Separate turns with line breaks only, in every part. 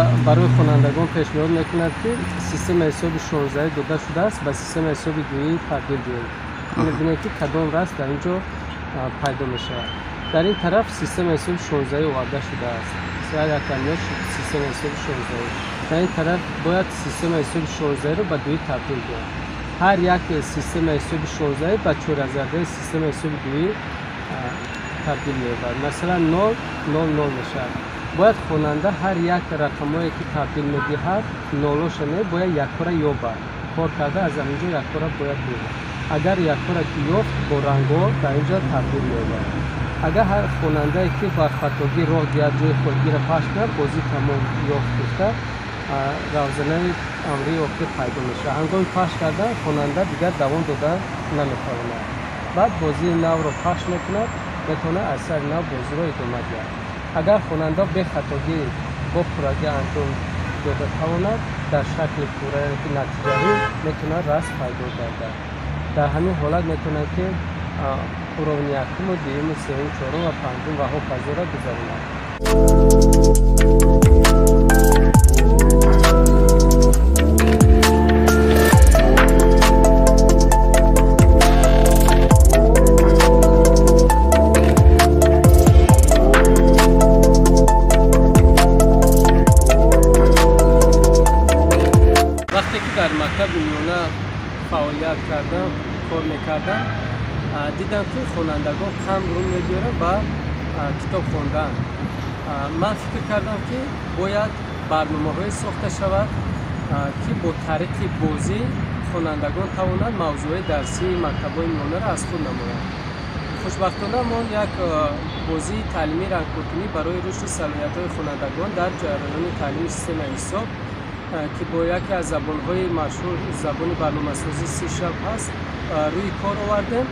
برای خوانندگان پیشنهاد میکند که سیستم حساب 16 داده شده است به سیستم حساب 2 تبدیل جوید. ببینید که کدام راست در اینجا پیدا میشه. در این طرف سیستم حساب 16 آورده شده است. سر یکمیش سیستم حساب 16. در این طرف باید سیستم حساب 16 رو به 2 تبدیل کنیم. هر یک سیستم حساب 16 به 4000 سیستم حساب 2 تبدیل می‌شود. مثلا 0 0 0 میشه. باید خواننده هر یک رقمایی که تبدیل می‌دهد نولاشونه باید یک را یابد. کار کرده از اینجا یک را باید بیاورد. اگر یک را که یافت با رنگ‌ها در اینجا تبدیل می‌شود. اگر هر خواننده که با خطاگی راه دیگر جای خودی را پخش کرد بازی تمام یافت گفته روزنه امری وقتی پیدا میشه. هنگام پخش کردن خواننده دیگر دوام دادن نمی‌تواند. بعد بازی نو را پخش می‌کند میتونه اثر نو بازی را ادامه دهد. اگر خواننده به خطاگی با پورگی انجام داده تواند در شکل پوره که نتیجه میتونه رست پیدا گردد. در همین حالت میتونه که پروین یکم و دوم و سوم چهارم و پنجم و هاپذا را گذراند. در مکتب میانه فعالیت کردم، کار میکردم، دیدم که خوانندگان کم رو میگیرن و کتاب خواندن. من فکر کردم که باید برنامه‌های ساخته شود که با طریق بازی خوانندگان توانند موضوع درسی مکتب‌های میانه را از خود نمایند. خوشبختانه ما یک بازی تعلیمی رنگ‌پوشانی برای رشد صلاحیت‌های خوانندگان در جریان تعلیم سیستم حساب که با یکی از زبان‌های مشهور زبان برنامه‌سازی سی شب هست روی کار آوردیم.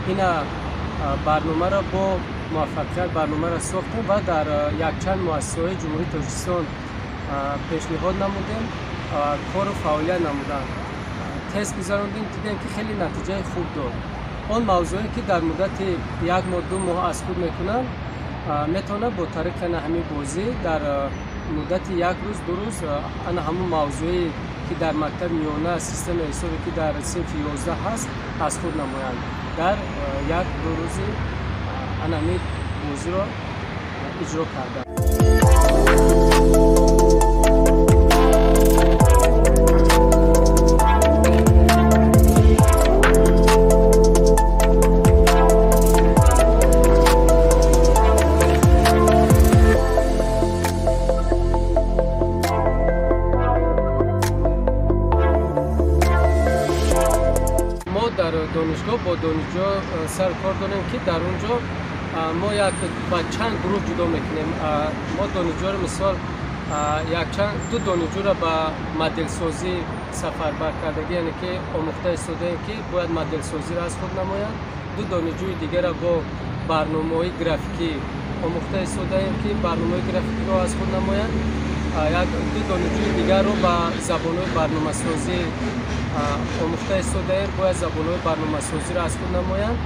این برنامه را با موفقیت برنامه را ساختیم و در یک چند مؤسسه‌های جمهوری تاجیکستان پیشنهاد نمودیم، کار و فعالیت نمودیم، تست گذراندیم، دیدیم که خیلی نتیجه خوب داد. آن موضوعی که در مدت یک ماه دو ماه از خود میکنن میتونه با طریق همین بازی در مدت یک روز دو روز انا همون موضوعی که در مکتب میانه سیستم حسابی که در صنف 11 هست از خود نمایند. در یک دو روزی انا همین بازی را اجرا کردن. در دانشگاه با دانشجو سر کار داریم که در اونجا ما یک با چند گروه جدا میکنیم. ما دانشجو رو مثال دو دانشجو را به مدل سازی سفربر کردگی، یعنی که آموخته استاده که باید مدل سازی را از خود نمایند. دو دانشجوی دیگر را با برنامه‌های گرافیکی آموخته استاده که برنامه‌های گرافیکی را از خود نمایند. دو دانشجوی دیگر رو با زبان‌های برنامه‌سازی آموخته استاده باید زبان‌های برنامه‌سازی را از خود نمایند.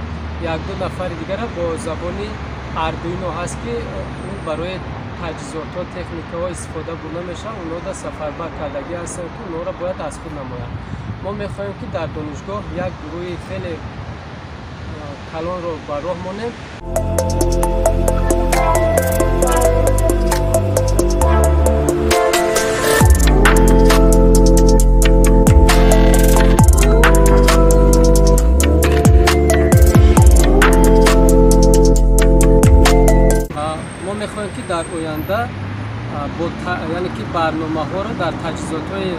یک دو نفر دیگر با زبانی اردوینو هست که اون برای تجهیزات و تکنیک‌ها استفاده برده میشه، اونا در سفربر کردگی هستن که اونا را باید از خود نمایند. ما می‌خواهیم که در دانشگاه یک گروه خیلی کلان رو به راه مانیم. میخوایم که در آینده یعنی که برنامه ها را در تجهیزات های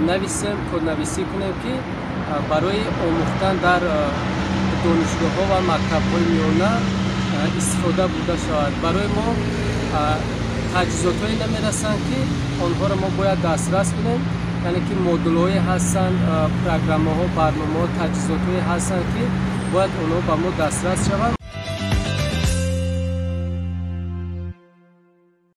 نویسیم، کدنویسی کنیم که برای آموختن در دانشگاه ها و مکتب های میانه استفاده بوده شود. برای ما تجهیزات هایی نمیرسند که آنها را ما باید دسترس کنیم، یعنی که مدل های هستند، پروگرام ها، برنامه ها، تجهیزات هایی هستند که باید آنها به ما دسترس شود.